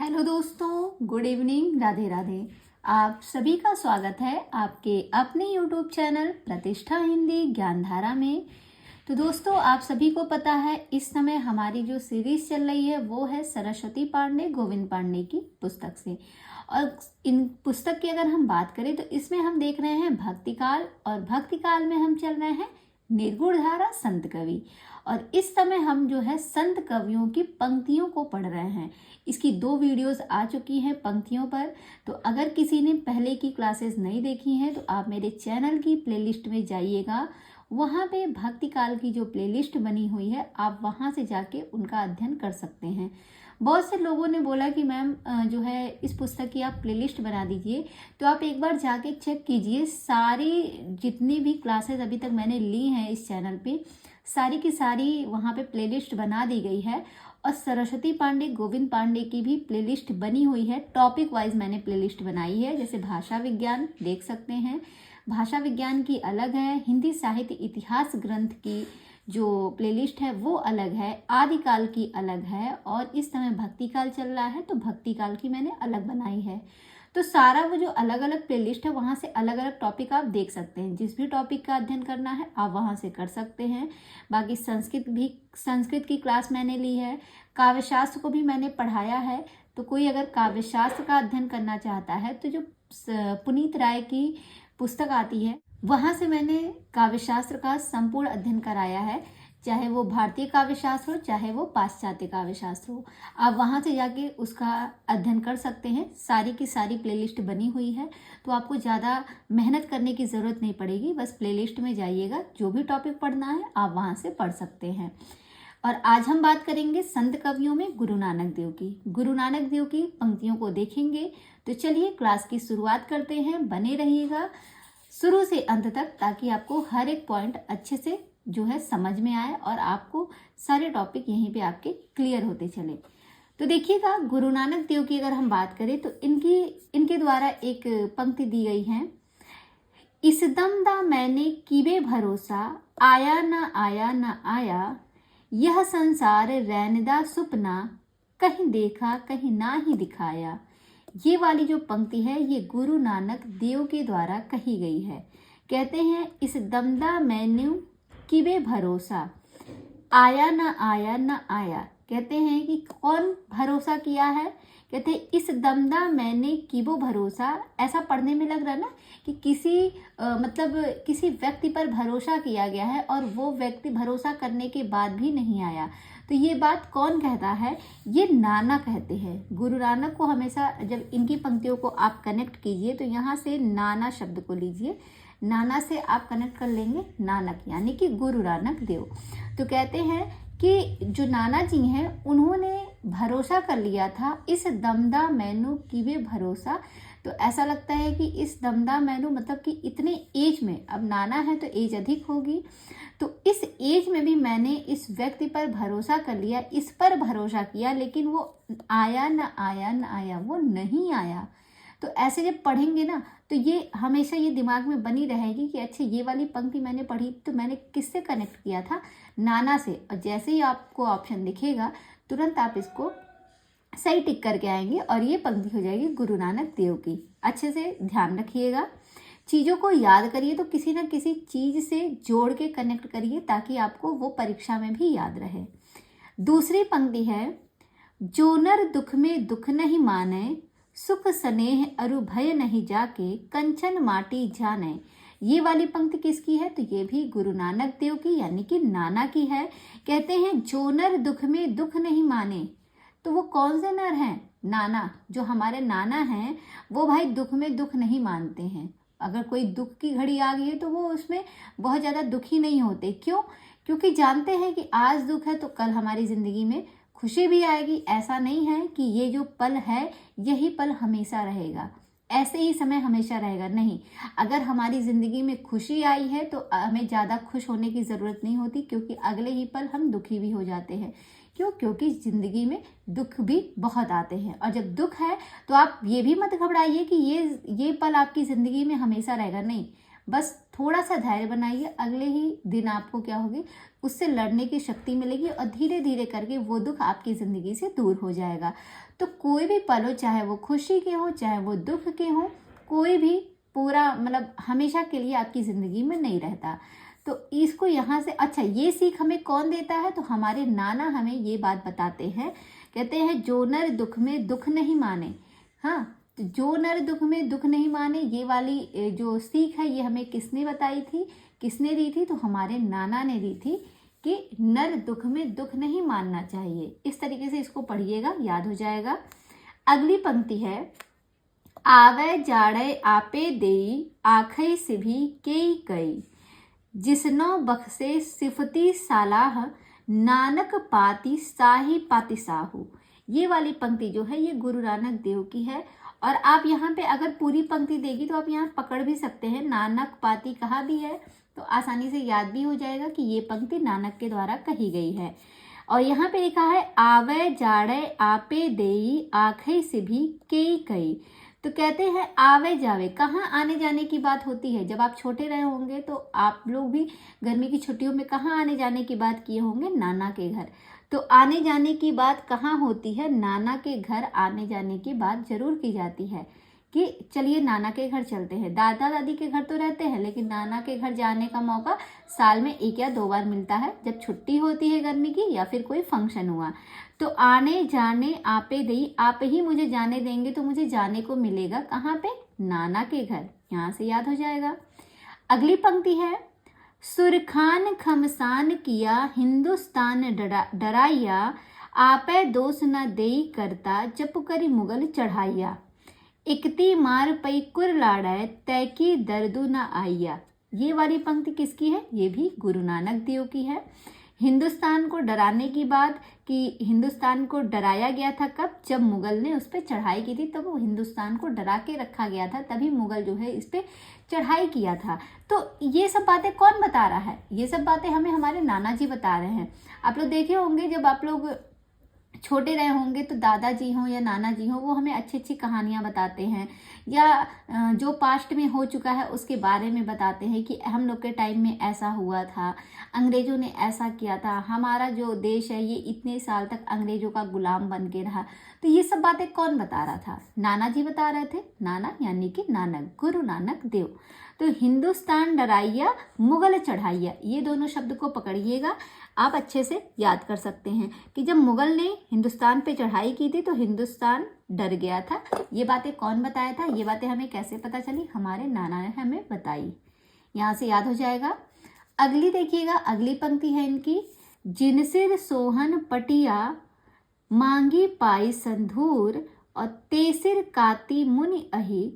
Hello दोस्तों, good evening, Radhe Radhe. आप सभी का स्वागत है आपके अपने यूट्यूब चैनल प्रतिष्ठा हिंदी ज्ञानधारा में। तो दोस्तों, आप सभी को पता है इस समय हमारी जो सीरीज चल रही है वो है सरस्वती पांडे गोविंद पांडे की पुस्तक से। और इन पुस्तक की अगर हम बात करें तो इसमें हम देख रहे हैं भक्तिकाल, और भक्तिकाल में हम चल रहे हैं निर्गुण धारा संत कवि। और इस समय हम जो है संत कवियों की पंक्तियों को पढ़ रहे हैं। इसकी 2 वीडियोस आ चुकी हैं पंक्तियों पर। तो अगर किसी ने पहले की क्लासेस नहीं देखी हैं तो आप मेरे चैनल की प्लेलिस्ट में जाइएगा। वहाँ पे भक्ति काल की जो प्लेलिस्ट बनी हुई है आप वहाँ से जाके उनका अध्ययन कर सकते हैं। बहुत से लोगों ने बोला कि मैम जो है इस पुस्तक की आप प्लेलिस्ट बना दीजिए। तो आप एक बार जाके चेक कीजिए, सारी जितनी भी क्लासेस अभी तक मैंने ली हैं इस चैनल पे सारी की सारी वहाँ पे प्लेलिस्ट बना दी गई है। और सरस्वती पांडे गोविंद पांडे की भी प्लेलिस्ट बनी हुई है। टॉपिक वाइज मैंने प्लेलिस्ट बनाई है। जैसे भाषा विज्ञान देख सकते हैं, भाषा विज्ञान की अलग है। हिंदी साहित्य इतिहास ग्रंथ की जो प्लेलिस्ट है वो अलग है। आदिकाल की अलग है। और इस समय भक्ति काल चल रहा है तो भक्ति काल की मैंने अलग बनाई है। तो सारा वो जो अलग अलग प्लेलिस्ट है वहाँ से अलग अलग टॉपिक आप देख सकते हैं। जिस भी टॉपिक का अध्ययन करना है आप वहाँ से कर सकते हैं। बाकी संस्कृत की क्लास मैंने ली है। काव्यशास्त्र को भी मैंने पढ़ाया है। तो कोई अगर काव्यशास्त्र का अध्ययन करना चाहता है तो जो पुनीत राय की पुस्तक आती है वहाँ से मैंने काव्यशास्त्र का संपूर्ण अध्ययन कराया है। चाहे वो भारतीय काव्यशास्त्र हो चाहे वो पाश्चात्य काव्यशास्त्र हो, आप वहाँ से जाके उसका अध्ययन कर सकते हैं। सारी की सारी प्लेलिस्ट बनी हुई है तो आपको ज़्यादा मेहनत करने की ज़रूरत नहीं पड़ेगी। बस प्लेलिस्ट में जाइएगा, जो भी टॉपिक पढ़ना है आप वहाँ से पढ़ सकते हैं। और आज हम बात करेंगे संत कवियों में गुरु नानक देव की। गुरु नानक देव की पंक्तियों को देखेंगे। तो चलिए क्लास की शुरुआत करते हैं। बने रहिएगा शुरू से अंत तक ताकि आपको हर एक पॉइंट अच्छे से जो है समझ में आए और आपको सारे टॉपिक यहीं पे आपके क्लियर होते चले। तो देखिएगा, गुरु नानक देव की अगर हम बात करें तो इनके द्वारा एक पंक्ति दी गई है। इस दम दा मैंने कीबे भरोसा, आया न आया न आया, यह संसार रैनदा सुपना, कहीं देखा कहीं ना ही दिखाया। ये वाली जो पंक्ति है ये गुरु नानक देव के द्वारा कही गई है। कहते हैं इस दमदा मैंने किबे भरोसा, आया न आया न आया। कहते हैं कि कौन भरोसा किया है। कहते हैं इस दमदा मैंने किबो भरोसा। ऐसा पढ़ने में लग रहा है ना कि किसी व्यक्ति पर भरोसा किया गया है और वो व्यक्ति भरोसा करने के बाद भी नहीं आया। तो ये बात कौन कहता है? ये नाना कहते हैं। गुरु नानक को हमेशा जब इनकी पंक्तियों को आप कनेक्ट कीजिए तो यहाँ से नाना शब्द को लीजिए। नाना से आप कनेक्ट कर लेंगे नानक, यानी कि गुरु नानक देव। तो कहते हैं कि जो नाना जी हैं उन्होंने भरोसा कर लिया था इस दमदा मैनू कीवे भरोसा। तो ऐसा लगता है कि इस दमदा मैनू मतलब कि इतने एज में, अब नाना है तो एज अधिक होगी, तो इस एज में भी मैंने इस व्यक्ति पर भरोसा कर लिया, इस पर भरोसा किया, लेकिन वो आया न आया न आया, वो नहीं आया। तो ऐसे जब पढ़ेंगे ना तो ये हमेशा ये दिमाग में बनी रहेगी कि अच्छा ये वाली पंक्ति मैंने पढ़ी तो मैंने किससे कनेक्ट किया था? नाना से। और जैसे ही आपको ऑप्शन दिखेगा तुरंत आप इसको सही टिक करके आएंगे और ये पंक्ति हो जाएगी गुरु नानक देव की। अच्छे से ध्यान रखिएगा, चीज़ों को याद करिए तो किसी न किसी चीज़ से जोड़ के कनेक्ट करिए ताकि आपको वो परीक्षा में भी याद रहे। दूसरी पंक्ति है, जो नर दुख में दुख नहीं माने, सुख स्नेह अरु भय नहीं जाके, कंचन माटी जाने। ये वाली पंक्ति किसकी है? तो ये भी गुरु नानक देव की यानी कि नाना की है। कहते हैं जो नर दुख में दुख नहीं माने, तो वो कौन से नर हैं? नाना। जो हमारे नाना हैं वो भाई दुख में दुख नहीं मानते हैं। अगर कोई दुख की घड़ी आ गई है तो वो उसमें बहुत ज़्यादा दुखी नहीं होते। क्यों? क्योंकि जानते हैं कि आज दुख है तो कल हमारी ज़िंदगी में खुशी भी आएगी। ऐसा नहीं है कि ये जो पल है यही पल हमेशा रहेगा, ऐसे ही समय हमेशा रहेगा, नहीं। अगर हमारी ज़िंदगी में खुशी आई है तो हमें ज़्यादा खुश होने की ज़रूरत नहीं होती, क्योंकि अगले ही पल हम दुखी भी हो जाते हैं। क्यों? क्योंकि ज़िंदगी में दुख भी बहुत आते हैं। और जब दुख है तो आप ये भी मत घबराइए कि ये पल आपकी ज़िंदगी में हमेशा रहेगा, नहीं। बस थोड़ा सा धैर्य बनाइए, अगले ही दिन आपको क्या होगी, उससे लड़ने की शक्ति मिलेगी और धीरे धीरे करके वो दुख आपकी ज़िंदगी से दूर हो जाएगा। तो कोई भी पल हो, चाहे वो खुशी के हो चाहे वो दुख के हो, कोई भी पूरा मतलब हमेशा के लिए आपकी ज़िंदगी में नहीं रहता। तो इसको यहाँ से अच्छा ये सीख हमें कौन देता है, तो हमारे नाना हमें ये बात बताते हैं, कहते हैं जो नर दुख में दुख नहीं माने। हाँ, तो जो नर दुख में दुख नहीं माने, ये वाली जो सीख है ये हमें किसने बताई थी, किसने दी थी, तो हमारे नाना ने दी थी कि नर दुख में दुख नहीं मानना चाहिए। इस तरीके से इसको पढ़िएगा, याद हो जाएगा। अगली पंक्ति है, आवे जाड़े आपे देई आखई सिभी केई कई, जिसनो बख्शे सिफती सालाह नानक पाती साही पाती साहू। ये वाली पंक्ति जो है ये गुरु नानक देव की है। और आप यहाँ पे अगर पूरी पंक्ति देगी तो आप यहाँ पकड़ भी सकते हैं, नानक पाती कहा भी है तो आसानी से याद भी हो जाएगा कि ये पंक्ति नानक के द्वारा कही गई है। और यहाँ पे लिखा है, आवे जाड़े आपे देई आखे से भी कई कई। तो कहते हैं आवे जावे, कहाँ आने जाने की बात होती है। जब आप छोटे रहे होंगे तो आप लोग भी गर्मी की छुट्टियों में कहाँ आने जाने की बात किए होंगे, नाना के घर। तो आने जाने की बात कहाँ होती है, नाना के घर आने जाने की बात जरूर की जाती है कि चलिए नाना के घर चलते हैं। दादा दादी के घर तो रहते हैं, लेकिन नाना के घर जाने का मौका साल में 1 या 2 बार मिलता है, जब छुट्टी होती है गर्मी की या फिर कोई फंक्शन हुआ। तो आने जाने आपे दई, आप ही मुझे जाने देंगे तो मुझे जाने को मिलेगा कहाँ पे, नाना के घर। यहाँ से याद हो जाएगा। अगली पंक्ति है, सुरखान खमसान किया हिंदुस्तान डराइया, आपे दोष न देई करता जप करी मुगल चढ़ाइया, इकती मार पई कुर लाड़े तैकी दर्दु न आइया। ये वाली पंक्ति किसकी है, ये भी गुरु नानक देव की है। हिंदुस्तान को डराने की बात, कि हिंदुस्तान को डराया गया था कब, जब मुगल ने उस पर चढ़ाई की थी, तब वो हिंदुस्तान को डरा के रखा गया था, तभी मुगल जो है इस पर चढ़ाई किया था। तो ये सब बातें कौन बता रहा है, ये सब बातें हमें हमारे नाना जी बता रहे हैं। आप लोग देखे होंगे जब आप लोग छोटे रहे होंगे तो दादाजी हों या नाना जी हों, वो हमें अच्छी अच्छी कहानियाँ बताते हैं, या जो पास्ट में हो चुका है उसके बारे में बताते हैं कि हम लोग के टाइम में ऐसा हुआ था, अंग्रेज़ों ने ऐसा किया था, हमारा जो देश है ये इतने साल तक अंग्रेज़ों का गुलाम बन के रहा। तो ये सब बातें कौन बता रहा था, नाना जी बता रहे थे। नाना यानी कि नानक, गुरु नानक देव। तो हिंदुस्तान डराइया मुगल चढ़ाइया, ये दोनों शब्द को पकड़िएगा, आप अच्छे से याद कर सकते हैं कि जब मुगल ने हिंदुस्तान पे चढ़ाई की थी तो हिंदुस्तान डर गया था। ये बातें कौन बताया था, ये बातें हमें कैसे पता चली, हमारे नाना ने हमें बताई। यहाँ से याद हो जाएगा। अगली देखिएगा, अगली पंक्ति है इनकी, जिनसिर सोहन पटिया मांगी पाई संधूर, और तेसिर काती मुनि अहि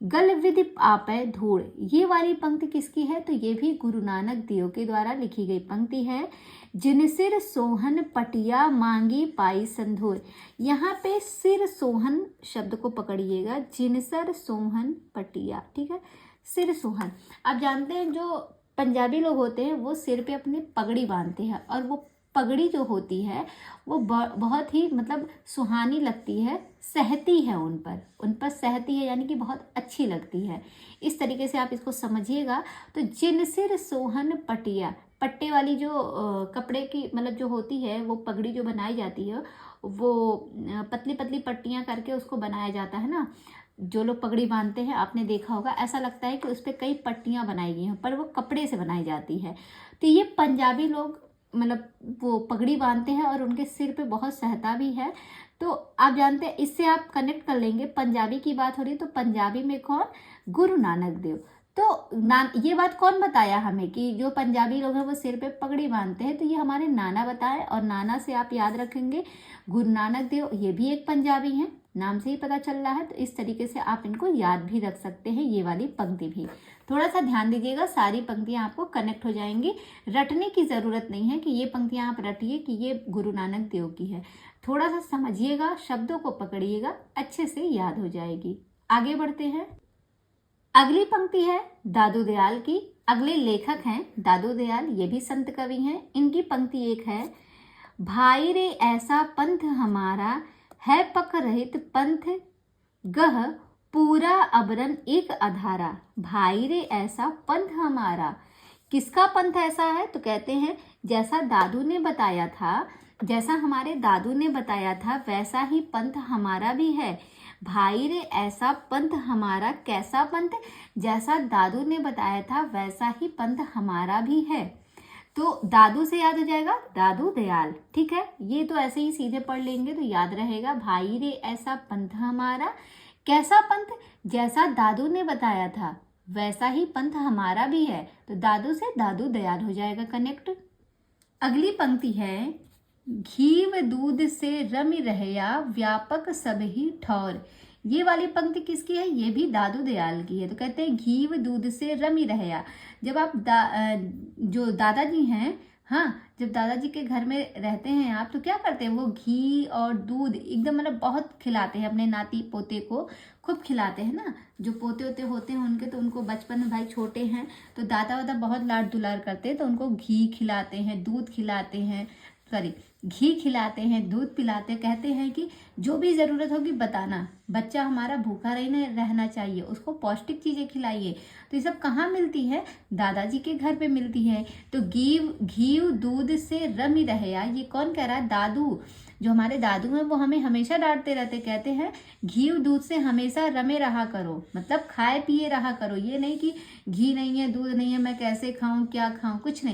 गल विधि आपे धूड़। ये वाली पंक्ति किसकी है, तो ये भी गुरु नानक देव के द्वारा लिखी गई पंक्ति है। जिनसिर सोहन पटिया मांगी पाई संधूर, यहाँ पे सिर सोहन शब्द को पकड़िएगा, जिनसर सोहन पटिया, ठीक है, सिर सोहन। आप जानते हैं जो पंजाबी लोग होते हैं वो सिर पे अपनी पगड़ी बांधते हैं, और वो पगड़ी जो होती है वो बहुत ही मतलब सुहानी लगती है, सहती है उन पर सहती है, यानी कि बहुत अच्छी लगती है। इस तरीके से आप इसको समझिएगा। तो जिनसिर सोहन पटिया, पट्टे वाली जो कपड़े की मतलब जो होती है वो पगड़ी जो बनाई जाती है, वो पतली पतली पट्टियाँ करके उसको बनाया जाता है ना। जो लोग पगड़ी बांधते हैं आपने देखा होगा, ऐसा लगता है कि उस पर कई पट्टियाँ बनाई गई हैं, पर वो कपड़े से बनाई जाती है। तो ये पंजाबी लोग मतलब वो पगड़ी बांधते हैं और उनके सिर पे बहुत सहता भी है। तो आप जानते हैं, इससे आप कनेक्ट कर लेंगे, पंजाबी की बात हो रही है तो पंजाबी में कौन, गुरु नानक देव। तो ये बात कौन बताया हमें कि जो पंजाबी लोग हैं वो सिर पे पगड़ी बांधते हैं, तो ये हमारे नाना बताए। और नाना से आप याद रखेंगे गुरु नानक देव, ये भी एक पंजाबी हैं, नाम से ही पता चल रहा है। तो इस तरीके से आप इनको याद भी रख सकते हैं, ये वाली पंक्ति भी। थोड़ा सा ध्यान दीजिएगा, सारी पंक्तियां आपको कनेक्ट हो जाएंगी, रटने की ज़रूरत नहीं है कि ये पंक्तियां आप रटिए कि ये गुरु नानक देव की है। थोड़ा सा समझिएगा, शब्दों को पकड़िएगा, अच्छे से याद हो जाएगी। आगे बढ़ते हैं। अगली पंक्ति है दादू दयाल की। अगले लेखक हैं दादू दयाल, ये भी संत कवि हैं। इनकी पंक्ति एक है, भाई रे ऐसा पंथ हमारा है पक रहित पंथ गह पूरा अबरन एक अधारा, भाई रे ऐसा पंथ हमारा। किसका पंथ ऐसा है? तो कहते हैं जैसा दादू ने बताया था, जैसा हमारे दादू ने बताया था वैसा ही पंथ हमारा भी है। भाई रे ऐसा पंथ हमारा, कैसा पंथ? जैसा दादू ने बताया था वैसा ही पंथ हमारा भी है। तो दादू से याद हो जाएगा दादू दयाल, ठीक है। ये तो ऐसे ही सीधे पढ़ लेंगे तो याद रहेगा। भाई रे ऐसा पंथ हमारा, कैसा पंथ? जैसा दादू ने बताया था वैसा ही पंथ हमारा भी है। तो दादू से दादू दयाल हो जाएगा कनेक्ट। अगली पंक्ति है, घीव दूध से रमि रहया, व्यापक सब ही ठौर। ये वाली पंक्ति किसकी है? ये भी दादू दयाल की है। तो कहते हैं घीव दूध से रमि रहया। जब आप जो दादाजी हैं, हाँ, जब दादाजी के घर में रहते हैं आप, तो क्या करते हैं? वो घी और दूध एकदम मतलब बहुत खिलाते हैं अपने नाती पोते को, खूब खिलाते हैं ना। जो पोते होते होते हैं उनके, तो उनको बचपन में, भाई छोटे हैं तो दादा वादा बहुत लाड दुलार करते हैं, तो उनको घी खिलाते हैं, दूध खिलाते हैं, सॉरी घी खिलाते हैं, दूध पिलाते हैं। कहते हैं कि जो भी ज़रूरत होगी बताना, बच्चा हमारा भूखा रहना चाहिए, उसको पौष्टिक चीज़ें खिलाइए। तो ये सब कहाँ मिलती है? दादाजी के घर पे मिलती है। तो घी दूध से रमि रहया, ये कौन कह रहा है? दादू। जो हमारे दादू हैं वो हमें हमेशा डांटते रहते, कहते हैं घी दूध से हमेशा रमे रहा करो, मतलब खाए पिए रहा करो। ये नहीं कि घी नहीं है, दूध नहीं है, मैं कैसे खाऊं, क्या खाऊं, कुछ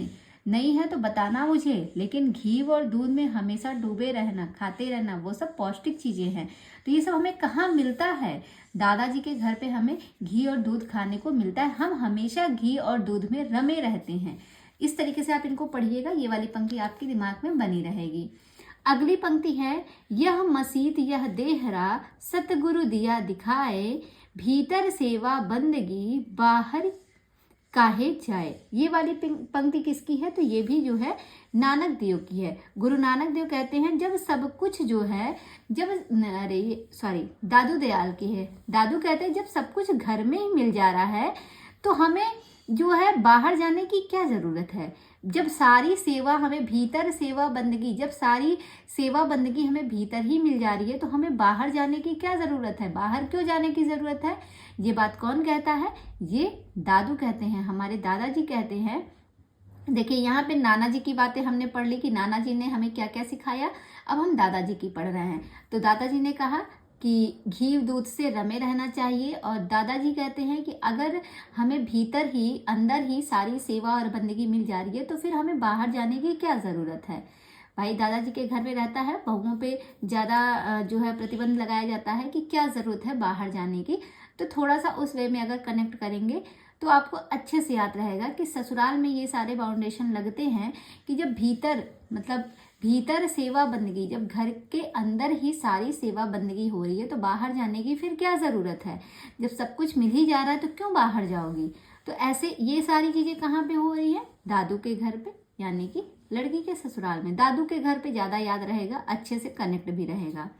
नहीं है तो बताना मुझे, लेकिन घी और दूध में हमेशा डूबे रहना, खाते रहना, वो सब पौष्टिक चीजें हैं। तो ये सब हमें कहाँ मिलता है? दादाजी के घर पे हमें घी और दूध खाने को मिलता है। हम हमेशा घी और दूध में रमे रहते हैं। इस तरीके से आप इनको पढ़िएगा, ये वाली पंक्ति आपके दिमाग में बनी रहेगी। अगली पंक्ति है, यह मसीत यह देहरा, सतगुरु दिया दिखाए, भीतर सेवा बंदगी, बाहर काहे जाए। ये वाली पंक्ति किसकी है? तो ये भी जो है नानक देव की है। गुरु नानक देव कहते हैं जब सब कुछ जो है, दादू दयाल की है। दादू कहते हैं जब सब कुछ घर में ही मिल जा रहा है तो हमें जो है बाहर जाने की क्या जरूरत है। जब सारी सेवा हमें भीतर सेवा बंदगी, जब सारी सेवा बंदगी हमें भीतर ही मिल जा रही है तो हमें बाहर जाने की क्या जरूरत है? बाहर क्यों जाने की जरूरत है? ये बात कौन कहता है? ये दादू कहते हैं, हमारे दादाजी कहते हैं। देखिए यहाँ पे नाना जी की बातें हमने पढ़ ली कि नाना जी ने हमें क्या क्या सिखाया। अब हम दादाजी की पढ़ रहे हैं। तो दादाजी ने कहा कि घी दूध से रमे रहना चाहिए, और दादाजी कहते हैं कि अगर हमें भीतर ही, अंदर ही सारी सेवा और बंदगी मिल जा रही है तो फिर हमें बाहर जाने की क्या ज़रूरत है। भाई दादाजी के घर में रहता है, बहुओं पे ज़्यादा जो है प्रतिबंध लगाया जाता है कि क्या ज़रूरत है बाहर जाने की। तो थोड़ा सा उस वे में अगर कनेक्ट करेंगे तो आपको अच्छे से याद रहेगा कि ससुराल में ये सारे बाउंडेशन लगते हैं कि जब भीतर, मतलब भीतर सेवा बंदगी, जब घर के अंदर ही सारी सेवा बंदगी हो रही है तो बाहर जाने की फिर क्या ज़रूरत है। जब सब कुछ मिल ही जा रहा है तो क्यों बाहर जाओगी। तो ऐसे ये सारी चीज़ें कहाँ पे हो रही है? दादू के घर पे, यानी कि लड़की के ससुराल में। दादू के घर पे ज़्यादा याद रहेगा, अच्छे से कनेक्ट भी रहेगा।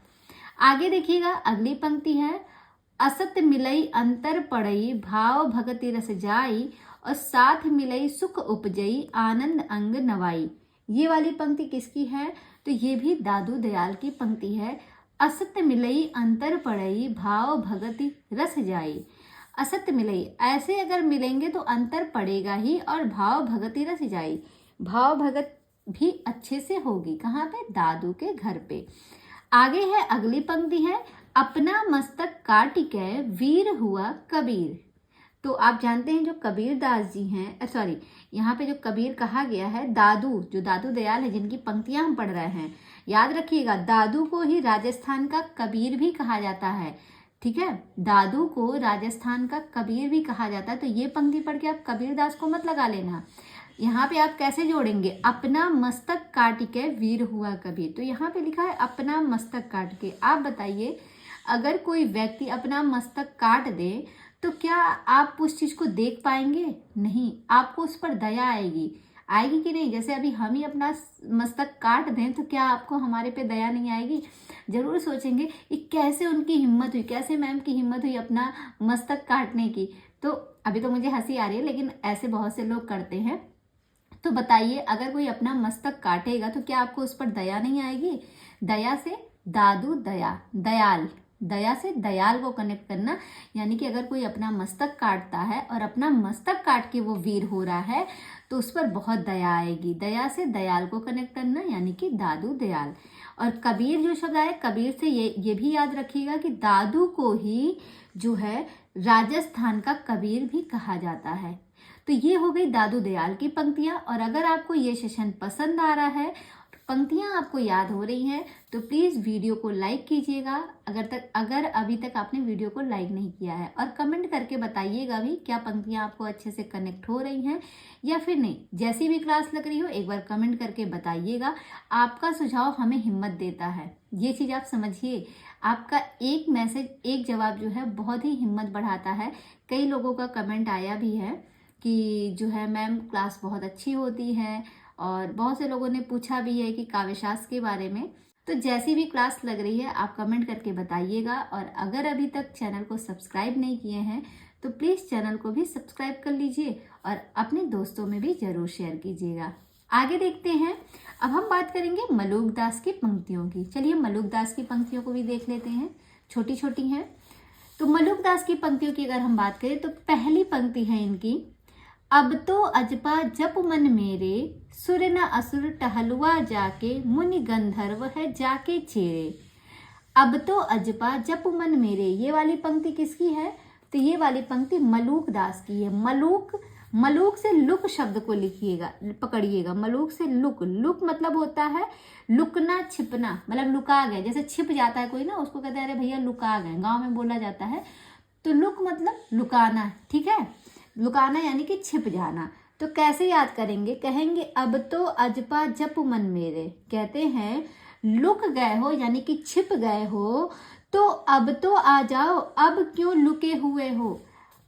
आगे देखिएगा, अगली पंक्ति है, असत मिलई अंतर पड़ई, भाव भगति रस जाई, और साथ मिलई सुख उपजई, आनंद अंग नवाई। ये वाली पंक्ति किसकी है? तो ये भी दादू दयाल की पंक्ति है। असत मिलई अंतर पड़ई, भाव भगति रस जाई। असत मिलई, ऐसे अगर मिलेंगे तो अंतर पड़ेगा ही, और भाव भगति रस जाई, भाव भगत भी अच्छे से होगी। कहाँ पे? दादू के घर पे। आगे है अगली पंक्ति है, अपना मस्तक काट के वीर हुआ कबीर। तो आप जानते हैं जो कबीर दास जी हैं, सॉरी यहाँ पे जो कबीर कहा गया है, दादू, जो दादू दयाल है जिनकी पंक्तियां हम पढ़ रहे हैं, याद रखिएगा दादू को ही राजस्थान का कबीर भी कहा जाता है। ठीक है, दादू को राजस्थान का कबीर भी कहा जाता है। तो ये पंक्ति पढ़ के आप कबीर दास को मत लगा लेना। यहाँ पे आप कैसे जोड़ेंगे? अपना मस्तक काट के वीर हुआ कबीर। तो यहाँ पे लिखा है अपना मस्तक काट के। आप बताइए, अगर कोई व्यक्ति अपना मस्तक काट दे तो क्या आप उस चीज को देख पाएंगे? नहीं, आपको उस पर दया आएगी कि नहीं? जैसे अभी हम ही अपना मस्तक काट दें तो क्या आपको हमारे पे दया नहीं आएगी? जरूर सोचेंगे कि कैसे उनकी हिम्मत हुई, कैसे मैम की हिम्मत हुई अपना मस्तक काटने की। तो अभी तो मुझे हंसी आ रही है, लेकिन ऐसे बहुत से लोग करते हैं। तो बताइए, अगर कोई अपना मस्तक काटेगा तो क्या आपको उस पर दया नहीं आएगी? दया से दादू दयाल, दया से दयाल को कनेक्ट करना, यानी कि अगर कोई अपना मस्तक काटता है और अपना मस्तक काट के वो वीर हो रहा है तो उस पर बहुत दया आएगी। दया से दयाल को कनेक्ट करना यानी कि दादू दयाल। और कबीर जो शब्द आए, कबीर से ये भी याद रखिएगा कि दादू को ही जो है राजस्थान का कबीर भी कहा जाता है। तो ये हो गई दादू दयाल की पंक्तियां। और अगर आपको ये सेशन पसंद आ रहा है, पंक्तियां आपको याद हो रही हैं, तो प्लीज़ वीडियो को लाइक कीजिएगा अगर अभी तक आपने वीडियो को लाइक नहीं किया है, और कमेंट करके बताइएगा भी क्या पंक्तियां आपको अच्छे से कनेक्ट हो रही हैं या फिर नहीं। जैसी भी क्लास लग रही हो एक बार कमेंट करके बताइएगा। आपका सुझाव हमें हिम्मत देता है, ये चीज़ आप समझिए। आपका एक मैसेज, एक जवाब जो है बहुत ही हिम्मत बढ़ाता है। कई लोगों का कमेंट आया भी है कि जो है मैम क्लास बहुत अच्छी होती है, और बहुत से लोगों ने पूछा भी है कि काव्यशास्त्र के बारे में। तो जैसी भी क्लास लग रही है आप कमेंट करके बताइएगा। और अगर अभी तक चैनल को सब्सक्राइब नहीं किए हैं तो प्लीज़ चैनल को भी सब्सक्राइब कर लीजिए और अपने दोस्तों में भी ज़रूर शेयर कीजिएगा। आगे देखते हैं, अब हम बात करेंगे मलूक दास की पंक्तियों की। चलिए मलूक दास की पंक्तियों को भी देख लेते हैं, छोटी छोटी हैं। तो मलूक दास की पंक्तियों की अगर हम बात करें तो पहली पंक्ति है इनकी, अब तो अजपा जप मन मेरे, सुर न असुर टहलुआ जाके, मुनि गंधर्व है जाके चेरे। अब तो अजपा जप मन मेरे, ये वाली पंक्ति किसकी है? तो ये वाली पंक्ति मलूक दास की है। मलूक से लुक शब्द को लिखिएगा, पकड़िएगा। मलूक से लुक, लुक मतलब होता है लुकना, छिपना, मतलब लुका गए, जैसे छिप जाता है कोई ना, उसको कहते हैं अरे भैया लुका गए, गांव में बोला जाता है। तो लुक मतलब लुकाना, ठीक है, लुकाना यानी कि छिप जाना। तो कैसे याद करेंगे? कहेंगे अब तो अजपा जप मन मेरे, कहते हैं लुक गए हो यानी कि छिप गए हो, तो अब तो आ जाओ, अब क्यों लुके हुए हो।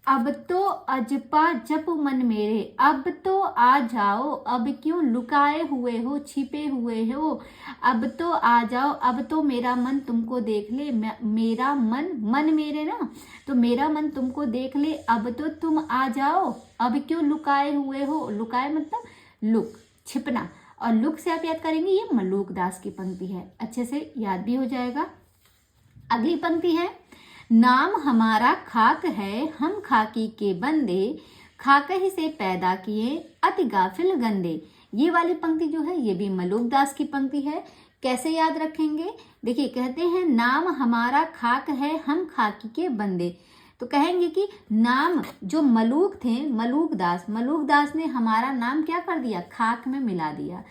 अब तो अजपा जप मन मेरे, अब तो आ जाओ, अब क्यों लुकाए हुए हो, छिपे हुए हो। अब तो आ जाओ, अब तो मेरा मन तुमको देख ले, मेरा मन मेरे ना, तो मेरा मन तुमको देख ले, अब तो तुम आ जाओ, अब क्यों लुकाए हुए हो। लुकाए मतलब लुक, छिपना, और लुक से आप याद करेंगे ये मलूक दास की पंक्ति है, अच्छे से याद भी हो जाएगा। अगली पंक्ति है, नाम हमारा खाक है, हम खाकी के बंदे, खाक ही से पैदा किए, अति गाफिल गंदे। ये वाली पंक्ति जो है ये भी मलूक दास की पंक्ति है। कैसे याद रखेंगे? देखिए, कहते हैं नाम हमारा खाक है, हम खाकी के बंदे। तो कहेंगे कि नाम जो मलूक थे, मलूक दास ने हमारा नाम क्या कर दिया? खाक में मिला दिया।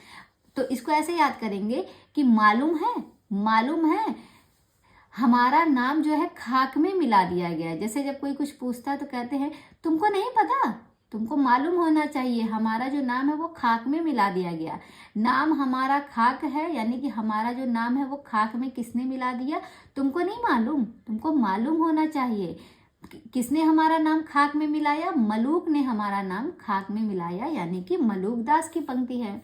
तो इसको ऐसे याद करेंगे कि मालूम है हमारा नाम जो है खाक में मिला दिया गया। जैसे जब कोई कुछ पूछता है तो कहते हैं तुमको नहीं पता, तुमको मालूम होना चाहिए, हमारा जो नाम है वो खाक में मिला दिया गया। नाम हमारा खाक है यानी कि हमारा जो नाम है वो खाक में किसने मिला दिया? तुमको नहीं मालूम, तुमको मालूम होना चाहिए। किसने हमारा नाम खाक में मिलाया? मलूक ने हमारा नाम खाक में मिलाया, यानी कि मलूक दास की पंक्ति है।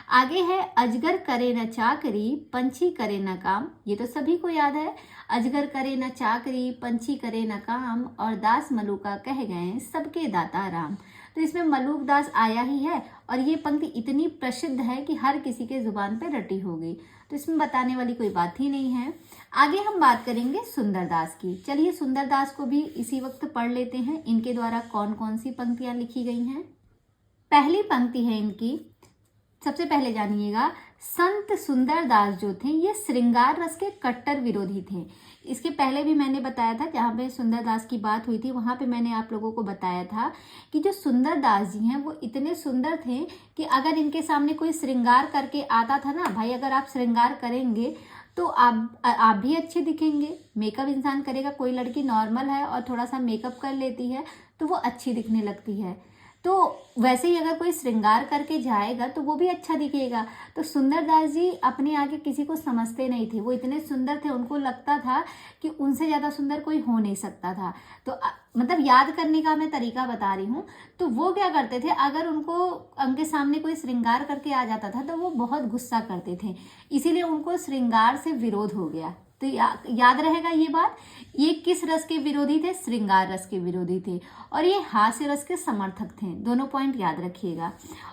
आगे है, अजगर करे न चाकरी, पंछी करे न काम। ये तो सभी को याद है, अजगर करे न चाकरी, पंछी करे न काम, और दास मलूका कह गए सबके दाता राम। तो इसमें मलूक दास आया ही है, और ये पंक्ति इतनी प्रसिद्ध है कि हर किसी के जुबान पे रटी होगी, तो इसमें बताने वाली कोई बात ही नहीं है। आगे हम बात करेंगे सुंदरदास की। चलिए सुंदरदास को भी इसी वक्त पढ़ लेते हैं, इनके द्वारा कौन कौन सी पंक्तियां लिखी गई हैं। पहली पंक्ति है इनकी, सबसे पहले जानिएगा, संत सुंदरदास जो थे ये श्रृंगार रस के कट्टर विरोधी थे। इसके पहले भी मैंने बताया था, जहाँ पे सुंदरदास की बात हुई थी वहाँ पे मैंने आप लोगों को बताया था कि जो सुंदरदास जी हैं वो इतने सुंदर थे कि अगर इनके सामने कोई श्रृंगार करके आता था ना, भाई अगर आप श्रृंगार करेंगे तो आप भी अच्छे दिखेंगे। मेकअप इंसान करेगा, कोई लड़की नॉर्मल है और थोड़ा सा मेकअप कर लेती है तो वो अच्छी दिखने लगती है, तो वैसे ही अगर कोई श्रृंगार करके जाएगा तो वो भी अच्छा दिखेगा। तो सुंदरदास जी अपने आगे किसी को समझते नहीं थे, वो इतने सुंदर थे, उनको लगता था कि उनसे ज़्यादा सुंदर कोई हो नहीं सकता था। तो मतलब याद करने का मैं तरीका बता रही हूँ। तो वो क्या करते थे, अगर उनके सामने कोई श्रृंगार करके आ जाता था तो वो बहुत गुस्सा करते थे, इसीलिए उनको श्रृंगार से विरोध हो गया। तो याद रहेगा ये बात। ये किस रस के विरोधी थे? श्रृंगार रस के विरोधी थे, और ये हास्य रस के समर्थक थे। दोनों पॉइंट याद रखिएगा।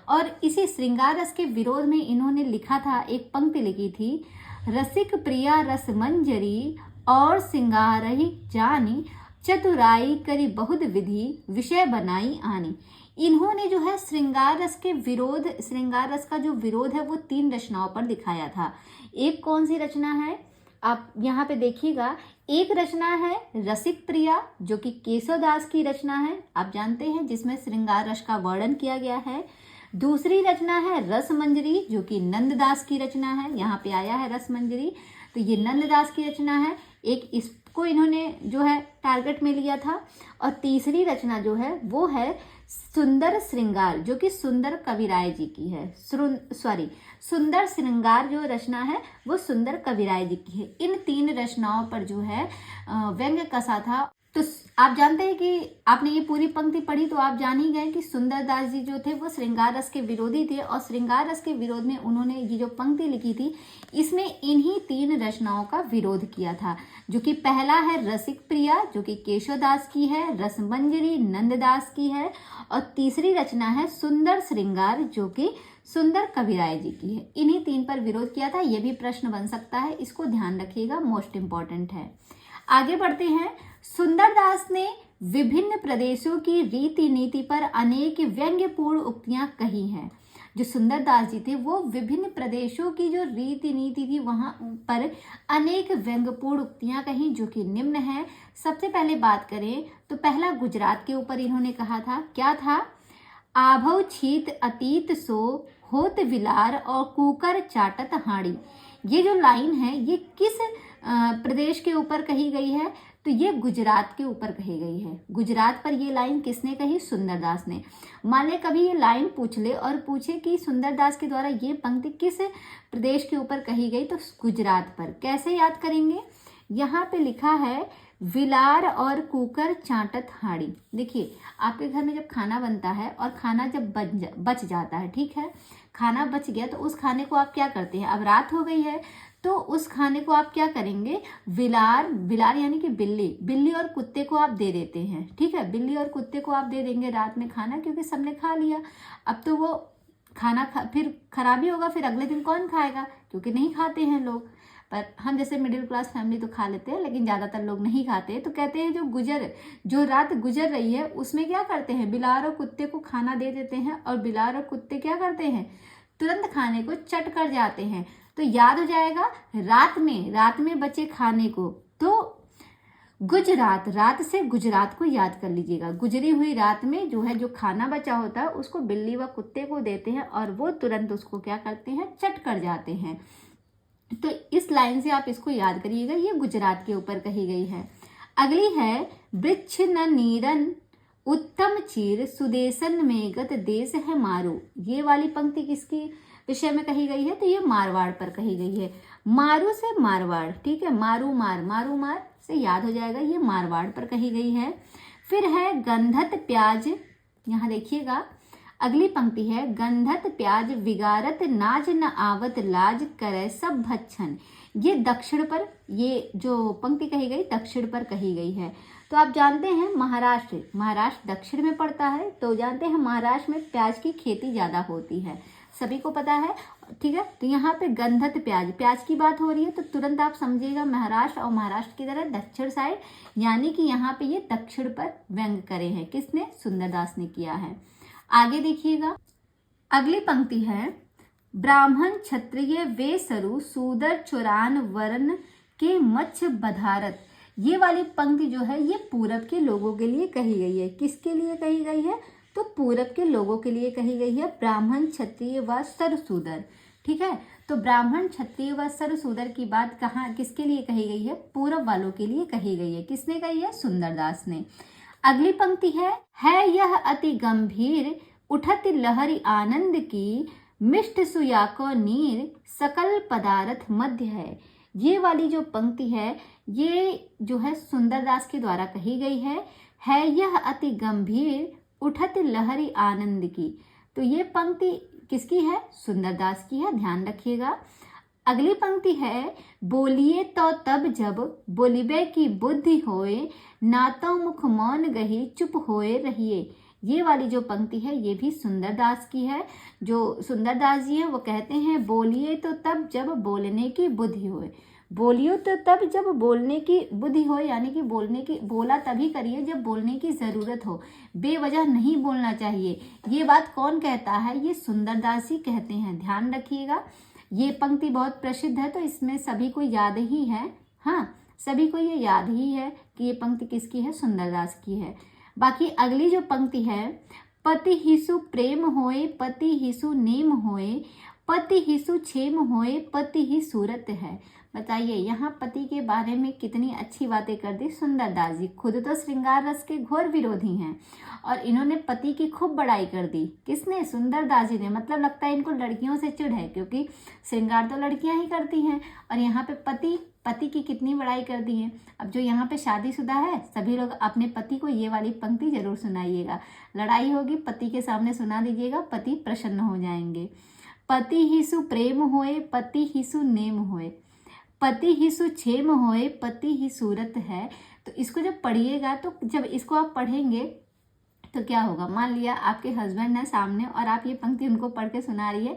और इसी श्रृंगार रस के विरोध में इन्होंने लिखा था, एक पंक्ति लिखी थी, रसिक प्रिया रस मंजरी, और सिंगारहि जानी, चतुराई करी बहुत विधि, विषय बनाई आनी। इन्होंने जो है श्रृंगार रस के विरोध, श्रृंगार रस का जो विरोध है वो 3 रचनाओं पर दिखाया था। एक कौन सी रचना है, आप यहाँ पे देखिएगा। एक रचना है रसिक प्रिया, जो कि केशवदास की रचना है, आप जानते हैं, जिसमें श्रृंगार रस का वर्णन किया गया है। दूसरी रचना है रस मंजरी, जो कि नंददास की रचना है, यहाँ पे आया है रस मंजरी, तो ये नंददास की रचना है। एक इसको इन्होंने जो है टारगेट में लिया था। और तीसरी रचना जो है वो है सुंदर श्रृंगार, जो कि सुंदर कविराय जी की है। सुंदर श्रृंगार जो रचना है वो सुंदर कविराय जी की है। इन 3 रचनाओं पर जो है व्यंग्य कसा था। तो आप जानते हैं कि आपने ये पूरी पंक्ति पढ़ी तो आप जान ही गए कि सुंदरदास जी जो थे वो श्रृंगार रस के विरोधी थे, और श्रृंगार रस के विरोध में उन्होंने ये जो पंक्ति लिखी थी इसमें इन्हीं 3 रचनाओं का विरोध किया था, जो कि पहला है रसिक प्रिया, जो कि केशवदास की है, रसमंजरी नंददास की है, और तीसरी रचना है सुंदर श्रृंगार, जो कि सुंदर कविराय जी की है। इन्हीं 3 पर विरोध किया था। यह भी प्रश्न बन सकता है, इसको ध्यान रखिएगा, मोस्ट इंपॉर्टेंट है। आगे बढ़ते हैं। सुंदरदास ने विभिन्न प्रदेशों की रीति नीति पर अनेक व्यंग्यपूर्ण उक्तियां कही हैं। जो सुंदरदास जी थे वो विभिन्न प्रदेशों की जो रीति नीति थी वहां पर अनेक व्यंग्यपूर्ण उक्तियां कही, जो कि निम्न है। सबसे पहले बात करें तो पहला गुजरात के ऊपर इन्होंने कहा था। क्या था? आभव छीत अतीत सो, होत विलार और कुकर चाटत हाड़ी। ये जो लाइन है ये किस प्रदेश के ऊपर कही गई है? तो ये गुजरात के ऊपर कही गई है। गुजरात पर ये लाइन किसने कही? सुंदरदास ने। मान ले कभी ये लाइन पूछ ले और पूछे कि सुंदरदास के द्वारा ये पंक्ति किस प्रदेश के ऊपर कही गई, तो गुजरात पर। कैसे याद करेंगे? यहाँ पे लिखा है विलार और कुकर चाटत हाड़ी। देखिए आपके घर में जब खाना बनता है और खाना जब बच जाता है, ठीक है, खाना बच गया तो उस खाने को आप क्या करते हैं? अब रात हो गई है तो उस खाने को आप क्या करेंगे? विलार यानी कि बिल्ली और कुत्ते को आप दे देते हैं, ठीक है, बिल्ली और कुत्ते को आप दे देंगे रात में खाना, क्योंकि सबने खा लिया। अब तो वो खाना फिर खराब ही होगा, फिर अगले दिन कौन खाएगा? क्योंकि नहीं खाते हैं लोग। पर हम जैसे मिडिल क्लास फैमिली तो खा लेते हैं, लेकिन ज़्यादातर लोग नहीं खाते। तो कहते हैं जो रात गुजर रही है उसमें क्या करते हैं? बिलार और कुत्ते को खाना दे देते हैं, और बिलार और कुत्ते क्या करते हैं? तुरंत खाने को चट कर जाते हैं। तो याद हो जाएगा रात में बचे खाने को। तो रात से गुजरात को याद कर लीजिएगा। गुजरी हुई रात में जो है जो खाना बचा होता है उसको बिल्ली व कुत्ते को देते हैं, और वो तुरंत उसको क्या करते हैं? चट कर जाते हैं। तो इस लाइन से आप इसको याद करिएगा, ये गुजरात के ऊपर कही गई है। अगली है वृक्ष न नीरन उत्तम चीर, सुदेशन में गत देश है मारू। ये वाली पंक्ति किसकी विषय में कही गई है? तो ये मारवाड़ पर कही गई है। मारू से मारवाड़, ठीक है, मारू मार से याद हो जाएगा, ये मारवाड़ पर कही गई है। फिर है गंधत प्याज, यहाँ देखिएगा अगली पंक्ति है गंधत प्याज विगारत नाज न आवत लाज करे सब भच्छन। ये दक्षिण पर, ये जो पंक्ति कही गई दक्षिण पर कही गई है। तो आप जानते हैं महाराष्ट्र दक्षिण में पड़ता है, तो जानते हैं महाराष्ट्र में प्याज की खेती ज़्यादा होती है, सभी को पता है, ठीक है। तो यहाँ पे गंधत प्याज की बात हो रही है, तो तुरंत आप समझिएगा महाराष्ट्र, और महाराष्ट्र की तरह दक्षिण साइड, यानी कि यहाँ पे ये दक्षिण पर व्यंग करे हैं। किसने? सुंदरदास ने किया है। आगे देखिएगा अगली पंक्ति है ब्राह्मण क्षत्रिय वे सरु, सूदर चुरान वर्ण के मच्छ बधारत। ये वाली पंक्ति जो है ये पूरब के लोगों के लिए कही गई है। किसके लिए कही गई है? तो पूरब के लोगों के लिए कही गई है। ब्राह्मण क्षत्रिय व सरसूदर, ठीक है। तो ब्राह्मण क्षत्रिय व सरसूदर की बात कहाँ किसके लिए कही गई है? पूरब वालों के लिए कही गई है। किसने कही है? सुंदरदास ने। अगली पंक्ति है यह अति गंभीर उठत लहरी आनंद की, मिष्ट सुयाको नीर सकल पदार्थ मध्य है। ये वाली जो पंक्ति है ये जो है सुंदरदास के द्वारा कही गई है यह अति गंभीर उठत लहरी आनंद की। तो ये पंक्ति किसकी है? सुंदरदास की है, ध्यान रखिएगा। अगली पंक्ति है बोलिए तो तब जब बोलिबे की बुद्धि होए, ना तो मुख मौन गही चुप होए रहिए। ये वाली जो पंक्ति है ये भी सुंदरदास की है। जो सुंदरदास जी हैं वो कहते हैं बोलिए तो तब जब बोलने की बुद्धि होए। बोलियो तो तब जब बोलने की बुद्धि हो, यानी कि बोला तभी करिए जब बोलने की ज़रूरत हो, बेवजह नहीं बोलना चाहिए। ये बात कौन कहता है? ये सुंदरदास जी कहते हैं, ध्यान रखिएगा। ये पंक्ति बहुत प्रसिद्ध है तो इसमें सभी को याद ही है। हाँ, सभी को ये याद ही है कि ये पंक्ति किसकी है? सुंदरदास की है। बाकी अगली जो पंक्ति है, पति हिसु प्रेम होए पति हिसु नेम होए पति हिसु छेम होए पति ही सूरत है। बताइए यहाँ पति के बारे में कितनी अच्छी बातें कर दी सुंदरदास जी। खुद तो श्रृंगार रस के घोर विरोधी हैं और इन्होंने पति की खूब बड़ाई कर दी। किसने? सुंदरदास जी ने। मतलब लगता है इनको लड़कियों से चिढ़ है, क्योंकि श्रृंगार तो लड़कियां ही करती हैं और यहाँ पे पति की कितनी बड़ाई कर दी है। अब जो यहाँ पे शादीशुदा है सभी लोग अपने पति को ये वाली पंक्ति जरूर सुनाइएगा। लड़ाई होगी पति के सामने सुना दीजिएगा, पति प्रसन्न हो जाएंगे। पति हिसु प्रेम होए पति हिसु नेम होए पति हिसु छेम होए पति ही सूरत है। तो इसको जब पढ़िएगा तो जब इसको आप पढ़ेंगे तो क्या होगा? मान लिया आपके हस्बैंड है सामने और आप ये पंक्ति उनको पढ़ के सुना रही है,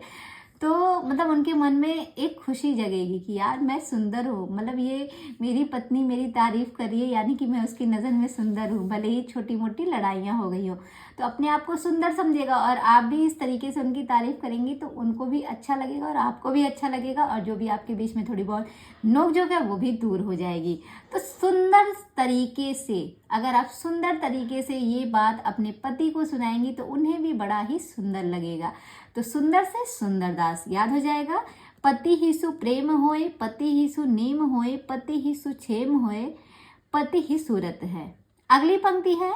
तो मतलब उनके मन में एक खुशी जगेगी कि यार मैं सुंदर हूँ, मतलब ये मेरी पत्नी मेरी तारीफ कर रही है, यानी कि मैं उसकी नज़र में सुंदर हूँ, भले ही छोटी मोटी लड़ाइयाँ हो गई हो। तो अपने आप को सुंदर समझेगा और आप भी इस तरीके से उनकी तारीफ करेंगी तो उनको भी अच्छा लगेगा और आपको भी अच्छा लगेगा और जो भी आपके बीच में थोड़ी बहुत नोकझोंक है वो भी दूर हो जाएगी। तो सुंदर तरीके से, अगर आप सुंदर तरीके से ये बात अपने पति को सुनाएंगी तो उन्हें भी बड़ा ही सुंदर लगेगा। तो सुंदर से सुंदरदास याद हो जाएगा। पति हिसु प्रेम होए पति हिसु नेम होए पति हिसु छेम होए पति ही सूरत है। अगली पंक्ति है,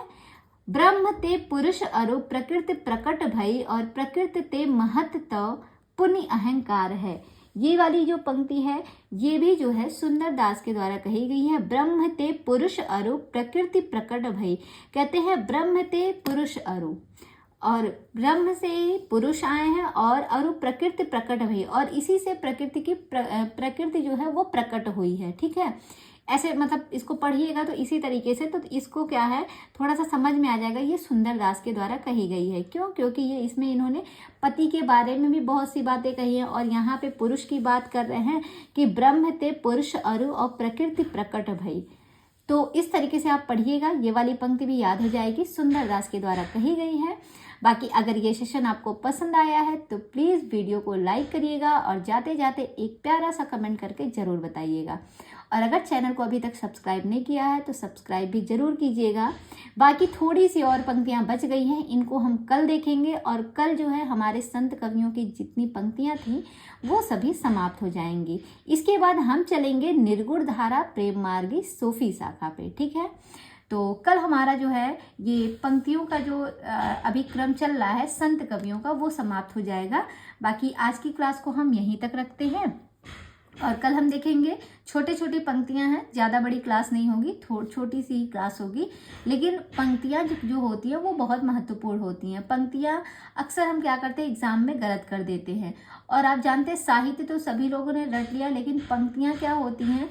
ब्रह्म ते पुरुष अरु प्रकृति प्रकट भई और प्रकृति ते महत तो पुण्य अहंकार है। ये वाली जो पंक्ति है ये भी जो है सुंदरदास के द्वारा कही गई है। ब्रह्म ते पुरुष अरु प्रकृति प्रकट भई, कहते हैं ब्रह्म ते पुरुष अरु, और ब्रह्म से पुरुष आए हैं और अरु प्रकृति प्रकट हुई और इसी से प्रकृति जो है वो प्रकट हुई है। ठीक है, ऐसे मतलब इसको पढ़िएगा तो इसी तरीके से, तो इसको क्या है थोड़ा सा समझ में आ जाएगा। ये सुंदरदास के द्वारा कही गई है। क्यों? क्योंकि ये इसमें इन्होंने पति के बारे में भी बहुत सी बातें कही हैं और यहाँ पे पुरुष की बात कर रहे हैं कि ब्रह्म ते पुरुष अरु और प्रकृति प्रकट भई। तो इस तरीके से आप पढ़िएगा, ये वाली पंक्ति भी याद हो जाएगी, सुंदरदास के द्वारा कही गई है। बाकी अगर ये सेशन आपको पसंद आया है तो प्लीज़ वीडियो को लाइक करिएगा और जाते जाते एक प्यारा सा कमेंट करके ज़रूर बताइएगा। और अगर चैनल को अभी तक सब्सक्राइब नहीं किया है तो सब्सक्राइब भी ज़रूर कीजिएगा। बाकी थोड़ी सी और पंक्तियाँ बच गई हैं, इनको हम कल देखेंगे और कल जो है हमारे संत कवियों की जितनी पंक्तियाँ थीं वो सभी समाप्त हो जाएंगी। इसके बाद हम चलेंगे निर्गुण धारा प्रेम मार्गी सूफी शाखा पे। ठीक है, तो कल हमारा जो है ये पंक्तियों का जो अभी क्रम चल रहा है संत कवियों का वो समाप्त हो जाएगा। बाकी आज की क्लास को हम यहीं तक रखते हैं और कल हम देखेंगे छोटे छोटी पंक्तियां हैं, ज़्यादा बड़ी क्लास नहीं होगी, छोटी सी ही क्लास होगी, लेकिन पंक्तियां जो होती हैं वो बहुत महत्वपूर्ण होती हैं। पंक्तियां अक्सर हम क्या करते हैं एग्जाम में गलत कर देते हैं और आप जानते हैं साहित्य तो सभी लोगों ने रट लिया, लेकिन पंक्तियां क्या होती हैं,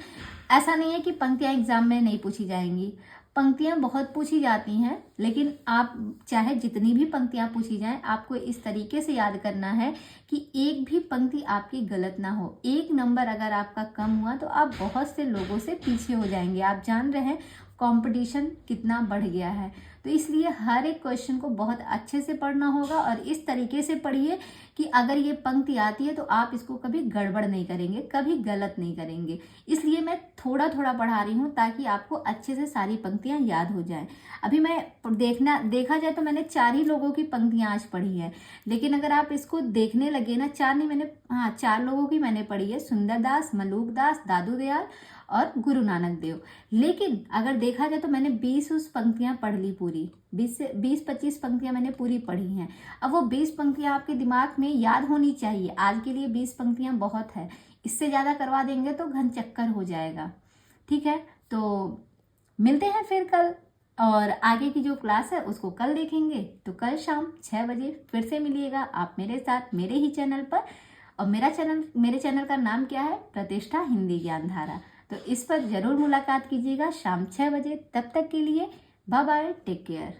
ऐसा नहीं है कि पंक्तियां एग्जाम में नहीं पूछी जाएंगी, पंक्तियां बहुत पूछी जाती हैं, लेकिन आप चाहे जितनी भी पंक्तियां पूछी जाएं आपको इस तरीके से याद करना है कि एक भी पंक्ति आपकी गलत ना हो। एक नंबर अगर आपका कम हुआ तो आप बहुत से लोगों से पीछे हो जाएंगे। आप जान रहे हैं कंपटीशन कितना बढ़ गया है, तो इसलिए हर एक क्वेश्चन को बहुत अच्छे से पढ़ना होगा और इस तरीके से पढ़िए कि अगर ये पंक्ति आती है तो आप इसको कभी गड़बड़ नहीं करेंगे, कभी गलत नहीं करेंगे। इसलिए मैं थोड़ा थोड़ा पढ़ा रही हूँ ताकि आपको अच्छे से सारी पंक्तियाँ याद हो जाएं। अभी मैं देखा जाए तो मैंने 4 ही लोगों की पंक्तियाँ आज पढ़ी है, लेकिन अगर आप इसको देखने लगे ना, 4 नहीं मैंने 4 लोगों की मैंने पढ़ी है, सुंदरदास, मलूकदास, दादू दयाल और गुरु नानक देव। लेकिन अगर देखा जाए तो मैंने 20 पंक्तियां पढ़ ली पूरी, 20-25 पंक्तियां मैंने पूरी पढ़ी हैं। अब वो 20 पंक्तियां आपके दिमाग में याद होनी चाहिए। आज के लिए 20 पंक्तियां बहुत है, इससे ज़्यादा करवा देंगे तो घन चक्कर हो जाएगा। ठीक है, तो मिलते हैं फिर कल और आगे की जो क्लास है उसको कल देखेंगे। तो कल शाम 6 बजे फिर से मिलिएगा आप मेरे साथ मेरे ही चैनल पर। और मेरे चैनल का नाम क्या है? प्रतिष्ठा हिंदी ज्ञानधारा। तो इस पर ज़रूर मुलाकात कीजिएगा शाम 6 बजे। तब तक के लिए बाय बाय, टेक केयर।